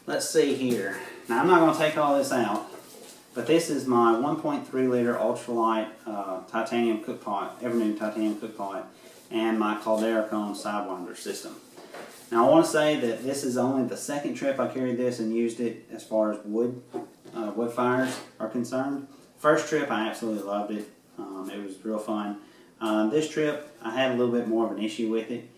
let's see here. Now I'm not going to take all this out, but this is my 1.3 liter ultralight titanium cook pot, Evernew titanium cook pot, and my Caldera cone Sidewinder system. Now I want to say that this is only the second trip I carried this and used it as far as wood fires are concerned. First trip I absolutely loved it. It was real fun. This trip I had a little bit more of an issue with it.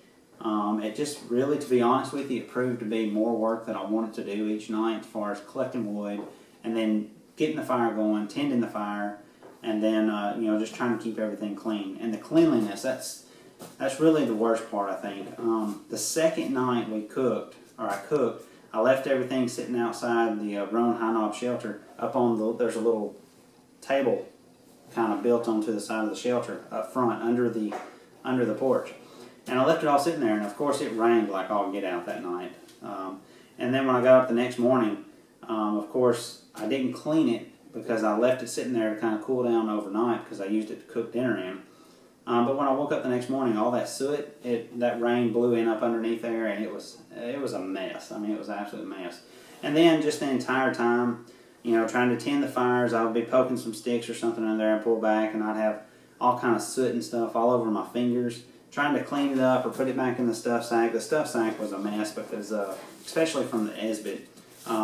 It just really, to be honest with you, it proved to be more work that I wanted to do each night as far as collecting wood and then getting the fire going, tending the fire, and then you know, just trying to keep everything clean. And the cleanliness, that's really the worst part, I think. The second night we cooked, or I cooked, I left everything sitting outside the Roan High Knob shelter. Up on there's a little table kind of built onto the side of the shelter up front under the porch. And I left it all sitting there, and of course it rained like all get out that night. And then when I got up the next morning, of course I didn't clean it because I left it sitting there to kind of cool down overnight because I used it to cook dinner in. But when I woke up the next morning, all that soot, that rain blew in up underneath there, and it was a mess. I mean, it was an absolute mess. And then just the entire time, you know, trying to tend the fires, I would be poking some sticks or something in there and pull back, and I'd have all kind of soot and stuff all over my fingers, trying to clean it up or put it back in the stuff sack. The stuff sack was a mess because, especially from the Esbit,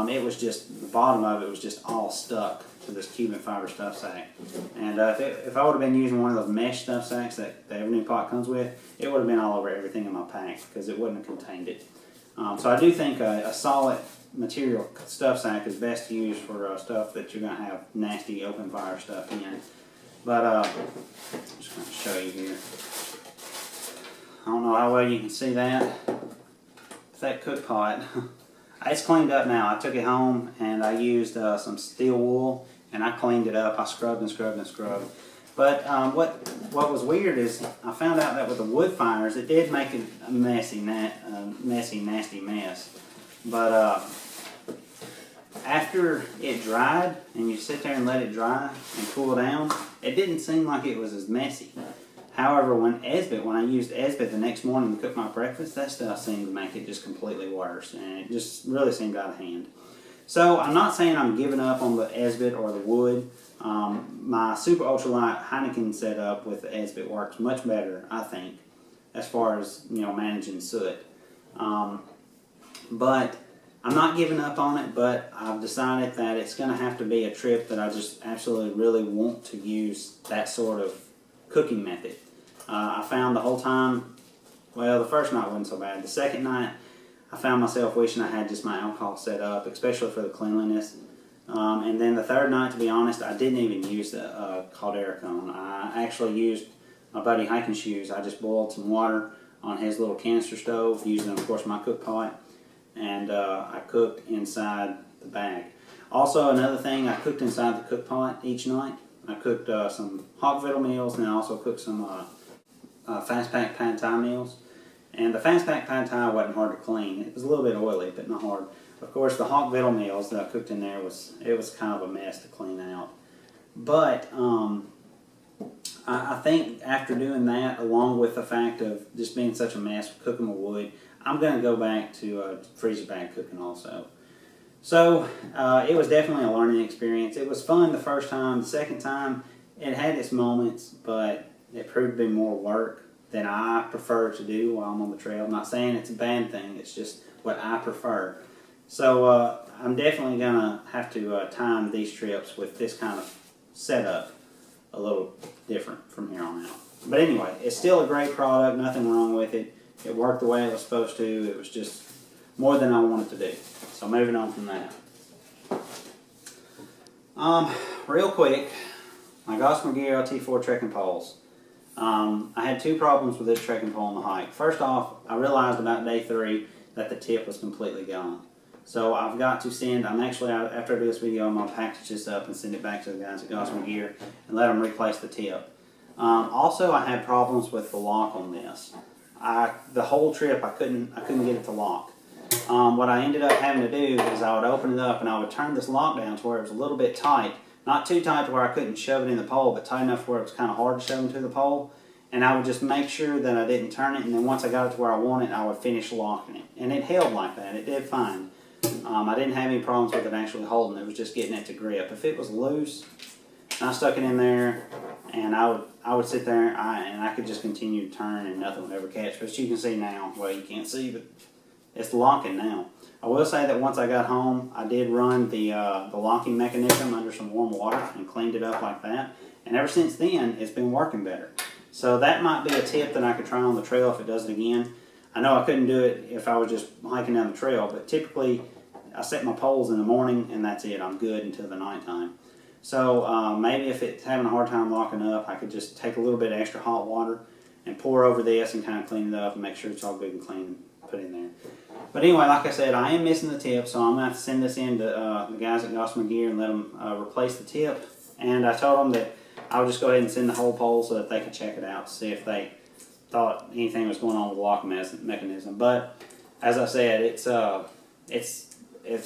it was just, the bottom of it was just all stuck to this Cuban fiber stuff sack. And if I would have been using one of those mesh stuff sacks that the Evernew pot comes with, it would have been all over everything in my pack because it wouldn't have contained it. So I do think a solid material stuff sack is best to use for stuff that you're going to have nasty open fire stuff in. But I'm just going to show you here. I don't know how well you can see that. It's that cook pot. It's cleaned up now. I took it home and I used some steel wool and I cleaned it up. I scrubbed and scrubbed and scrubbed. But what was weird is I found out that with the wood fires, it did make it a messy, nasty mess. But after it dried and you sit there and let it dry and cool down, it didn't seem like it was as messy. However, when I used Esbit the next morning to cook my breakfast, that stuff seemed to make it just completely worse, and it just really seemed out of hand. So I'm not saying I'm giving up on the Esbit or the wood. My super ultralight Heineken setup with the Esbit works much better, I think, as far as, you know, managing soot. But I'm not giving up on it, but I've decided that it's going to have to be a trip that I just absolutely really want to use that sort of cooking method. I found the whole time, well, the first night wasn't so bad. The second night, I found myself wishing I had just my alcohol set up, especially for the cleanliness. And then the third night, to be honest, I didn't even use the Caldera cone. I actually used my buddy Hiking Shoes. I just boiled some water on his little canister stove, using, of course, my cook pot, and I cooked inside the bag. Also, another thing, I cooked inside the cook pot each night. I cooked some hot vittle meals, and I also cooked some fast pack pad thai meals. And the fast pack pad thai wasn't hard to clean. It was a little bit oily, but not hard. Of course, the hot vittle meals that I cooked in there was kind of a mess to clean out. But I think after doing that, along with the fact of just being such a mess with cooking with wood, I'm going to go back to freezer bag cooking also. So it was definitely a learning experience. It was fun the first time. The second time, it had its moments, but it proved to be more work than I prefer to do while I'm on the trail. I'm not saying it's a bad thing. It's just what I prefer. So I'm definitely going to have to time these trips with this kind of setup a little different from here on out. But anyway, it's still a great product. Nothing wrong with it. It worked the way it was supposed to. It was just more than I wanted to do. So moving on from that. Real quick, my Gossamer Gear LT4 trekking poles. I had two problems with this trekking pole on the hike. First off, I realized about day 3 that the tip was completely gone. So I've got to send, after I do this video, I'm going to package this up and send it back to the guys at Gossamer Gear and let them replace the tip. Also, I had problems with the lock on this. The whole trip, I couldn't get it to lock. What I ended up having to do is I would open it up and I would turn this lock down to where it was a little bit tight. Not too tight to where I couldn't shove it in the pole, but tight enough where it was kind of hard to shove into the pole. And I would just make sure that I didn't turn it, and then once I got it to where I wanted, I would finish locking it. And it held like that. It did fine. I didn't have any problems with it actually holding. It was just getting it to grip. If it was loose, I stuck it in there, and I would sit there, and I could just continue to turn, and nothing would ever catch. But you can see now, well, you can't see, but it's locking now. I will say that once I got home, I did run the locking mechanism under some warm water and cleaned it up like that. And ever since then, it's been working better. So that might be a tip that I could try on the trail if it does it again. I know I couldn't do it if I was just hiking down the trail, but typically I set my poles in the morning and that's it. I'm good until the nighttime. So maybe if it's having a hard time locking up, I could just take a little bit of extra hot water and pour over this and kind of clean it up and make sure it's all good and clean and put in there. But anyway, like I said, I am missing the tip, so I'm going to have to send this in to the guys at Gossamer Gear and let them replace the tip. And I told them that I would just go ahead and send the whole pole so that they could check it out to see if they thought anything was going on with the lock mechanism. But as I said, it's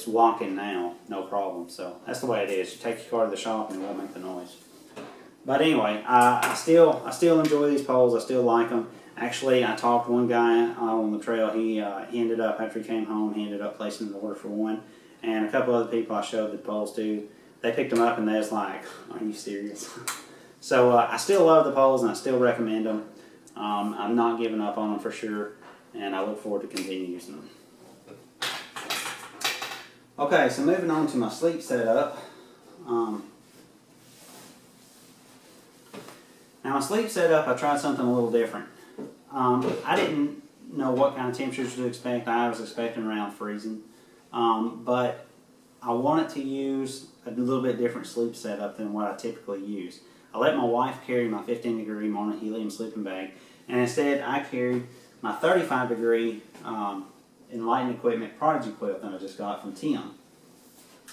locking now, no problem. So that's the way it is. You take your car to the shop and it won't make the noise. But anyway, I still enjoy these poles. I still like them. Actually, I talked to one guy on the trail. He ended up, after he came home, he ended up placing an order for one. And a couple other people I showed the poles to, they picked them up and they was like, "Are you serious?" So I still love the poles and I still recommend them. I'm not giving up on them for sure, and I look forward to continue using them. Okay, so moving on to my sleep setup. Now my sleep setup, I tried something a little different. I didn't know what kind of temperatures to expect. I was expecting around freezing. But I wanted to use a little bit different sleep setup than what I typically use. I let my wife carry my 15-degree Morning Helium sleeping bag, and instead I carried my 35-degree Enlightened Equipment Prodigy quilt that I just got from Tim.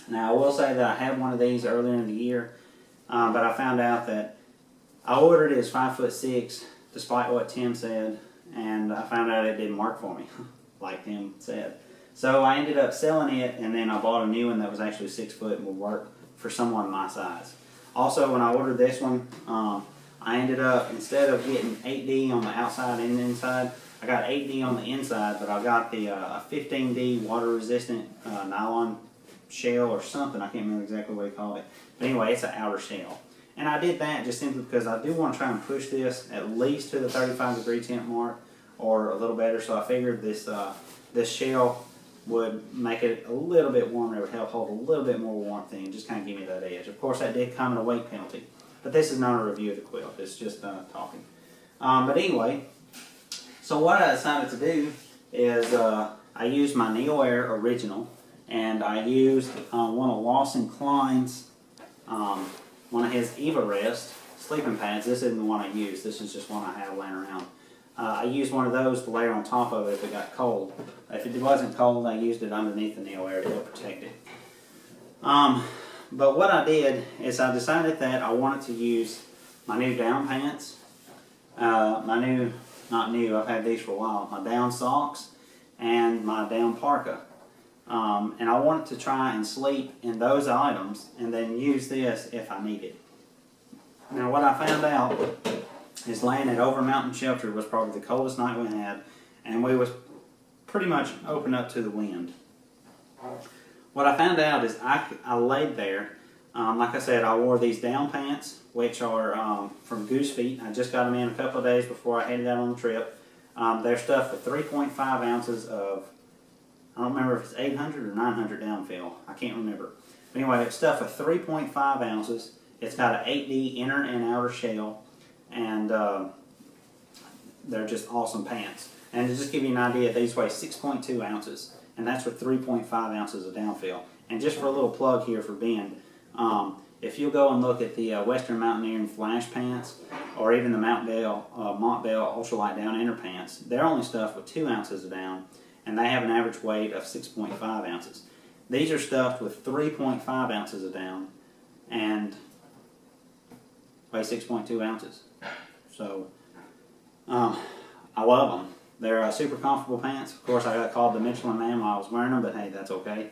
Now I will say that I had one of these earlier in the year, but I found out that I ordered it as 5'6", despite what Tim said, and I found out it didn't work for me, like Tim said. So I ended up selling it, and then I bought a new one that was actually 6 foot and would work for someone my size. Also, when I ordered this one, I ended up, instead of getting 8D on the outside and the inside, I got 8D on the inside, but I got the 15D water-resistant nylon shell or something. I can't remember exactly what he called it. But anyway, it's an outer shell. And I did that just simply because I do want to try and push this at least to the 35-degree temp mark or a little better. So I figured this shell would make it a little bit warmer. It would help hold a little bit more warmth in, just kind of give me that edge. Of course, that did come at a weight penalty. But this is not a review of the quilt. It's just talking. But anyway, so what I decided to do is I used my NeoAir original, and I used one of Lawson Klein's, one of his Everest sleeping pads. This isn't the one I used. This is just one I have laying around. I used one of those to layer on top of it if it got cold. If it wasn't cold, I used it underneath the NeoAir to help protect it. But what I did is I decided that I wanted to use my new down pants, not new, I've had these for a while, my down socks, and my down parka. And I wanted to try and sleep in those items and then use this if I need it. Now what I found out is laying at Over Mountain Shelter was probably the coldest night we had, and we was pretty much open up to the wind. What I found out is I laid there, like I said, I wore these down pants, which are from GooseFeet. I just got them in a couple of days before I headed out on the trip. They're stuffed with 3.5 ounces of, I don't remember if it's 800 or 900 downfill. I can't remember. But anyway, it's stuffed with 3.5 ounces. It's got an 8D inner and outer shell, and they're just awesome pants. And to just give you an idea, these weigh 6.2 ounces, and that's with 3.5 ounces of downfill. And just for a little plug here for Ben, if you'll go and look at the Western Mountaineering Flash pants, or even the Montbell Ultralight Down Inner pants, they're only stuffed with 2 ounces of down, and they have an average weight of 6.5 ounces. These are stuffed with 3.5 ounces of down, and weigh 6.2 ounces. So, I love them. They're super comfortable pants. Of course, I got called the Michelin Man while I was wearing them, but hey, that's okay.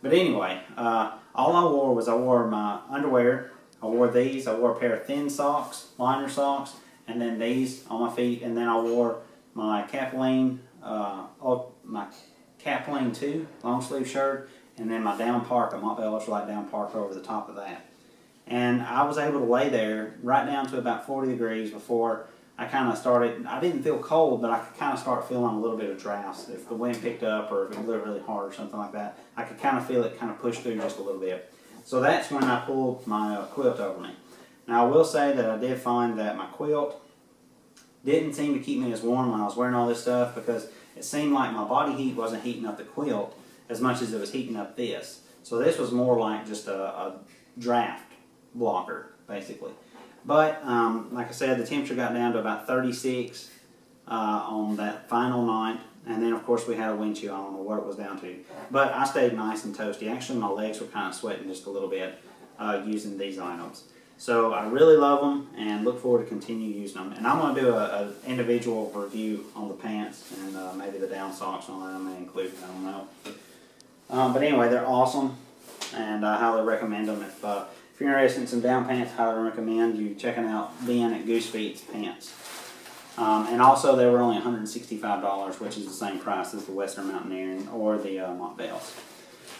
But anyway, all I wore my underwear. I wore these. I wore a pair of thin socks, liner socks, and then these on my feet. And then I wore my Capline 2 long sleeve shirt and then my down parka, Montbell Ultralight down parka over the top of that. And I was able to lay there right down to about 40 degrees before I kind of started. I didn't feel cold, but I could kind of start feeling a little bit of drafts. If the wind picked up or if it blew really hard or something like that, I could kind of feel it kind of push through just a little bit. So that's when I pulled my quilt over me. Now I will say that I did find that my quilt didn't seem to keep me as warm when I was wearing all this stuff, because it seemed like my body heat wasn't heating up the quilt as much as it was heating up this. So this was more like just a draft blocker, basically. But like I said, the temperature got down to about 36 on that final night, and then of course we had a wind chill. I don't know what it was down to, but I stayed nice and toasty. Actually, my legs were kind of sweating just a little bit using these items. So I really love them and look forward to continue using them. And I'm going to do an individual review on the pants, and maybe the down socks on that I may include, I don't know. But anyway, they're awesome, and I highly recommend them. If you're interested in some down pants, I highly recommend you checking out Ben at GooseFeet's Pants. And also they were only $165, which is the same price as the Western Mountaineering or the Montbells.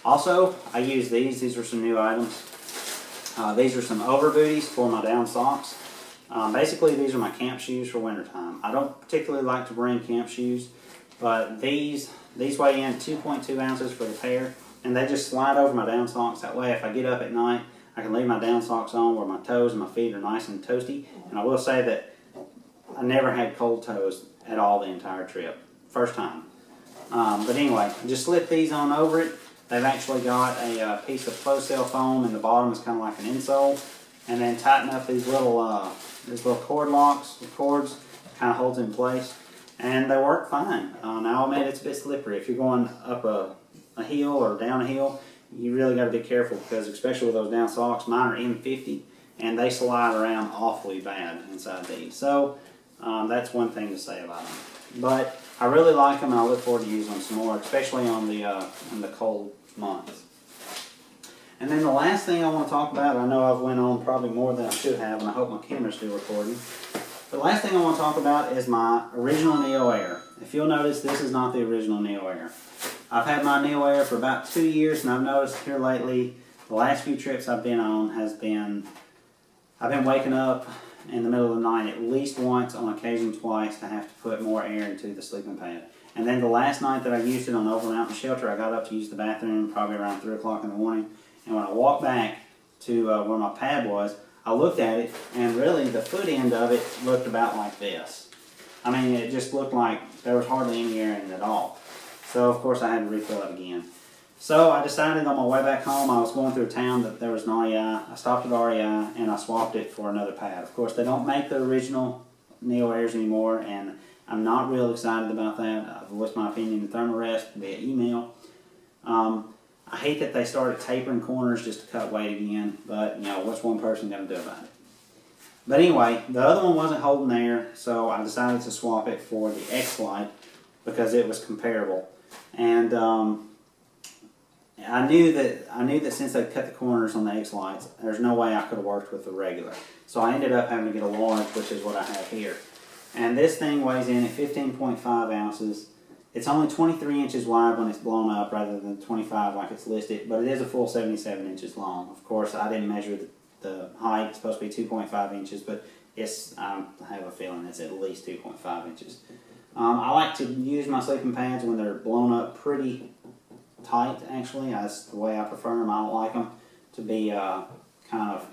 Also, I use these. These are some new items. These are some overbooties for my down socks. Basically, these are my camp shoes for wintertime. I don't particularly like to bring camp shoes, but these weigh in 2.2 ounces for the pair, and they just slide over my down socks. That way, if I get up at night, I can leave my down socks on where my toes and my feet are nice and toasty. And I will say that I never had cold toes at all the entire trip. First time. But anyway, just slip these on over it. They've actually got a piece of closed cell foam in the bottom. It's kind of like an insole. And then tighten up these little cord locks, the cords, kind of holds it in place. And they work fine. Now I'll admit it's a bit slippery. If you're going up a hill or down a hill, you really got to be careful, because especially with those down socks, mine are M50, and they slide around awfully bad inside these. So that's one thing to say about them. But I really like them, and I look forward to using them some more, especially in the cold months. And then the last thing I want to talk about, I know I've went on probably more than I should have, and I hope my camera's still recording. The last thing I want to talk about is my original NeoAir. If you'll notice, this is not the original NeoAir. I've had my NeoAir for about 2 years, and I've noticed here lately, the last few trips I've been on I've been waking up in the middle of the night at least once, on occasion twice, to have to put more air into the sleeping pad. And then the last night that I used it on Over Mountain Shelter, I got up to use the bathroom probably around 3 o'clock in the morning, and when I walked back to where my pad was, I looked at it, and really the foot end of it looked about like this. I mean, it just looked like there was hardly any air in it at all. So of course I had to refill it again. So I decided on my way back home, I was going through a town that there was an REI. I stopped at REI and I swapped it for another pad. Of course, they don't make the original NeoAirs anymore, and I'm not real excited about that. I've voiced my opinion to Thermarest via email. I hate that they started tapering corners just to cut weight again, but you know, what's one person going to do about it? But anyway, the other one wasn't holding air, so I decided to swap it for the XLite because it was comparable. And I knew that since they cut the corners on the XLites, there's no way I could have worked with the regular. So I ended up having to get a large, which is what I have here. And this thing weighs in at 15.5 ounces. It's only 23 inches wide when it's blown up rather than 25 like it's listed, but it is a full 77 inches long. Of course, I didn't measure the height. It's supposed to be 2.5 inches, but I have a feeling it's at least 2.5 inches. I like to use my sleeping pads when they're blown up pretty tight, actually. That's the way I prefer them. I don't like them to be kind of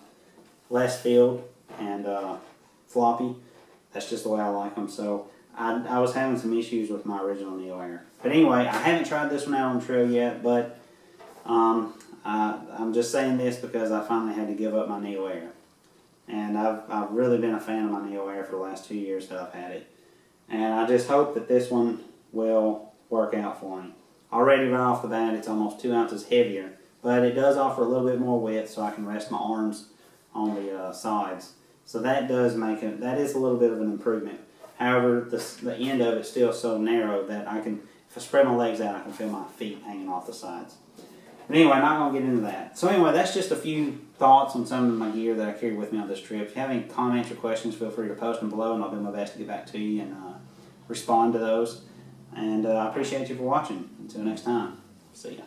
less filled and floppy. That's just the way I like them. So I was having some issues with my original NeoAir. But anyway, I haven't tried this one out on the trail yet, but I'm just saying this because I finally had to give up my NeoAir. And I've really been a fan of my NeoAir for the last 2 years that I've had it. And I just hope that this one will work out for me. Already right off the bat, it's almost 2 ounces heavier, but it does offer a little bit more width so I can rest my arms on the sides. So that is a little bit of an improvement. However, the end of it's still so narrow that if I spread my legs out, I can feel my feet hanging off the sides. But anyway, I'm not going to get into that. So anyway, that's just a few thoughts on some of my gear that I carried with me on this trip. If you have any comments or questions, feel free to post them below, and I'll do my best to get back to you and respond to those. And I appreciate you for watching. Until next time, see ya.